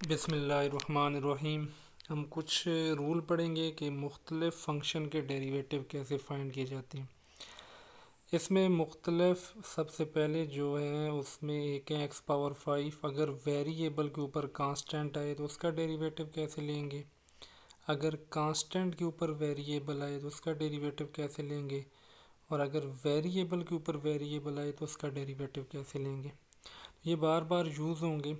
बिस्मिल्लाहिर्रहमानिर्रहीम। हम कुछ रूल पढ़ेंगे कि मुख्तलिफ़ फ़ंक्शन के डेरिवेटिव कैसे फ़ाइंड किए जाते हैं। इसमें मुख्तलिफ़ सबसे पहले जो है उसमें एक है एक्स पावर 5। अगर वेरिएबल के ऊपर कांस्टेंट आए तो उसका डेरिवेटिव कैसे लेंगे। अगर कांस्टेंट के ऊपर वेरिएबल आए तो उसका डेरिवेटिव कैसे लेंगे। और अगर वेरिएबल के ऊपर वेरिएबल आए तो उसका डेरिवेटिव कैसे लेंगे। ये बार बार यूज़ होंगे।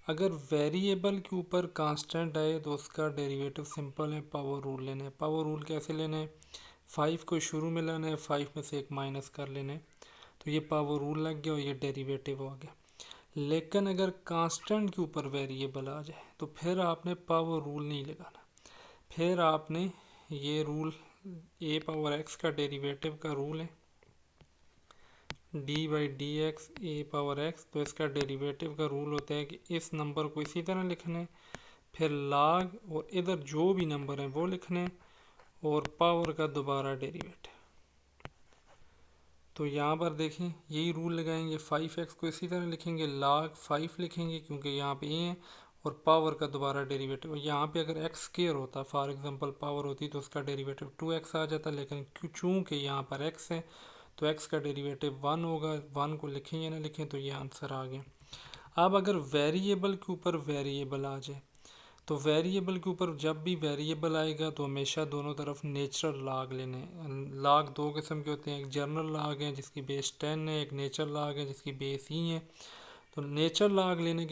अगर वेरिएबल के ऊपर कांस्टेंट आए तो उसका डेरिवेटिव सिंपल है, पावर रूल लेना है। पावर रूल कैसे लेना है, 5 को शुरू में लाना है, 5 में से एक माइनस कर लेना है, तो ये पावर रूल लग गया और ये डेरिवेटिव हो गया। लेकिन अगर कांस्टेंट के ऊपर वेरिएबल आ जाए तो फिर आपने पावर रूल नहीं लगाना, फिर आपने ये रूल ए पावर एक्स का डेरिवेटिव का रूल है D by D x A power x. तो इसका डेरिवेटिव का रूल होता है कि इस नंबर को इसी तरह लिखना है, फिर लाग और इधर जो भी नंबर है वो लिखने हैं और पावर का दोबारा डेरिवेटिव। तो यहाँ पर देखें यही रूल लगाएंगे, 5x को इसी तरह लिखेंगे, लाग 5 लिखेंगे क्योंकि यहाँ पे ए है, और पावर का दोबारा डेरिवेटिव। यहाँ पे अगर एक्स स्क्वायर होता, फॉर एग्जांपल पावर होती, तो उसका डेरिवेटिव 2x आ जाता, लेकिन चूँकि यहाँ पर x है तो x का डेरिवेटिव 1 होगा। 1 को लिखें या ना लिखें तो ये आंसर आ गया। अब अगर वेरिएबल के ऊपर वेरिएबल आ जाए तो वेरिएबल के ऊपर जब भी वेरिएबल आएगा तो हमेशा दोनों तरफ नेचुरल लाग लेने हैं। लाग दो किस्म के होते हैं, एक जनरल लाग है जिसकी बेस 10 है, एक नेचुरल लाग है जिसकी बेस ही है। तो नेचुरल लाग लेने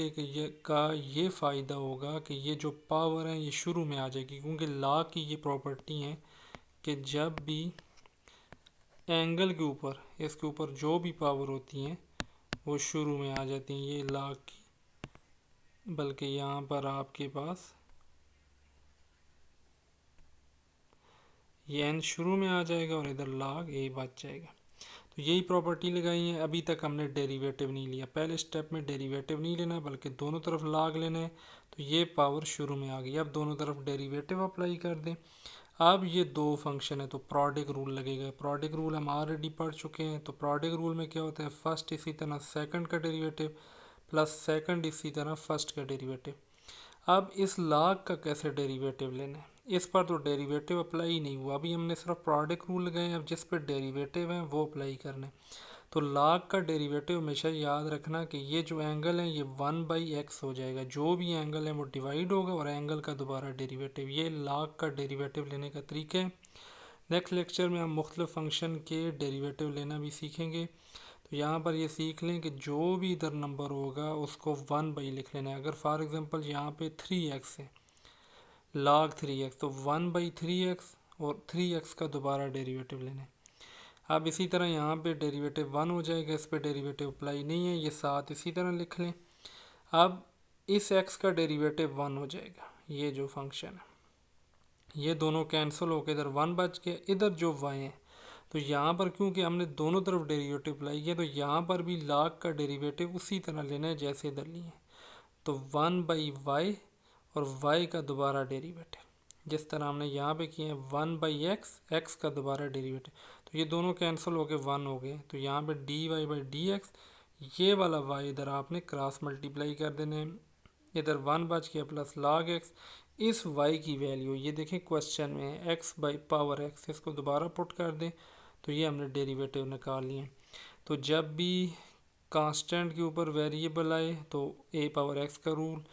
का ये फ़ायदा होगा कि ये जो पावर है ये शुरू में आ जाएगी, क्योंकि लाग की ये प्रॉपर्टी है कि जब भी एंगल के ऊपर इसके ऊपर जो भी पावर होती हैं वो शुरू में आ जाती हैं, ये लाग की। बल्कि यहाँ पर आपके पास ये एन शुरू में आ जाएगा और इधर लाग ए बच जाएगा। तो यही प्रॉपर्टी लगाई है। अभी तक हमने डेरिवेटिव नहीं लिया, पहले स्टेप में डेरिवेटिव नहीं लेना बल्कि दोनों तरफ लाग लेना है। तो ये पावर शुरू में आ गई, अब दोनों तरफ डेरिवेटिव अप्लाई कर दें। अब ये दो फंक्शन है तो प्रोडक्ट रूल लगेगा। प्रोडक्ट रूल हम ऑलरेडी पढ़ चुके हैं। तो प्रोडक्ट रूल में क्या होता है, फर्स्ट इसी तरह सेकंड का डेरिवेटिव प्लस सेकंड इसी तरह फर्स्ट का डेरिवेटिव। अब इस लाग का कैसे डेरिवेटिव लेना है, इस पर तो डेरिवेटिव अप्लाई नहीं हुआ, अभी हमने सिर्फ प्रोडक्ट रूल लगाए। अब जिस पर डेरिवेटिव है वो अप्लाई करना है। तो लाग का डेरिवेटिव हमेशा याद रखना कि ये जो एंगल है ये 1/x हो जाएगा, जो भी एंगल है वो डिवाइड होगा और एंगल का दोबारा डेरिवेटिव। ये लाग का डेरिवेटिव लेने का तरीका है। नेक्स्ट लेक्चर में हम मुख्तलिफ फंक्शन के डेरिवेटिव लेना भी सीखेंगे। तो यहाँ पर ये सीख लें कि जो भी इधर नंबर होगा उसको 1 लिख लेना है। अगर फॉर एग्जांपल यहाँ पे 3x है, log 3x, तो 1/3x और 3x का दोबारा डेरिवेटिव लेना है। अब इसी तरह यहाँ पे डेरिवेटिव 1 हो जाएगा, इस पे डेरिवेटिव अप्लाई नहीं है, ये 7 इसी तरह लिख लें। अब इस x का डेरिवेटिव 1 हो जाएगा, ये जो फंक्शन है ये दोनों कैंसिल होकर इधर 1 बच गया। इधर जो y है तो यहाँ पर क्योंकि हमने दोनों तरफ डेरिवेटिव अप्लाई किया तो यहाँ पर भी log का डेरिवेटिव उसी तरह लेना है जैसे इधर लिए। तो 1/y और y का दोबारा डेरिवेटिव जिस तरह हमने यहाँ पे किए हैं 1/x, x का दोबारा डेरिवेटिव। तो ये दोनों कैंसिल होके 1 हो गए। तो यहाँ पे dy/dx, ये वाला y इधर आपने क्रॉस मल्टीप्लाई कर देना है, इधर 1 बच गया प्लस log x। इस y की वैल्यू ये देखें क्वेश्चन में है x/x, इसको दोबारा पुट कर दें तो ये हमने डेरिवेटिव निकाल लिए। तो जब भी कांस्टेंट के ऊपर वेरिएबल आए तो a पावर x का रूल,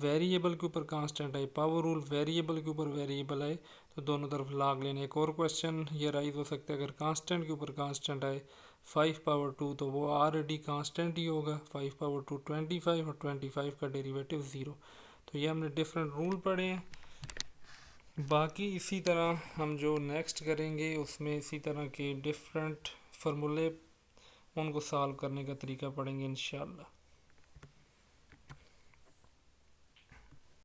वेरिएबल के ऊपर कांस्टेंट आए पावर रूल, वेरिएबल के ऊपर वेरिएबल आए तो दोनों तरफ लॉग लेने। एक और क्वेश्चन ये राइज हो सकता है, अगर कांस्टेंट के ऊपर कांस्टेंट आए 5/2 तो वो ऑलरेडी कांस्टेंट ही होगा, 5/2 25 और 25 का डेरिवेटिव 0। तो ये हमने डिफरेंट रूल पढ़े हैं। बाकी इसी तरह हम जो नेक्स्ट करेंगे उसमें इसी तरह के डिफरेंट फार्मूले उनको सॉल्व करने का तरीका पढ़ेंगे इंशाल्लाह।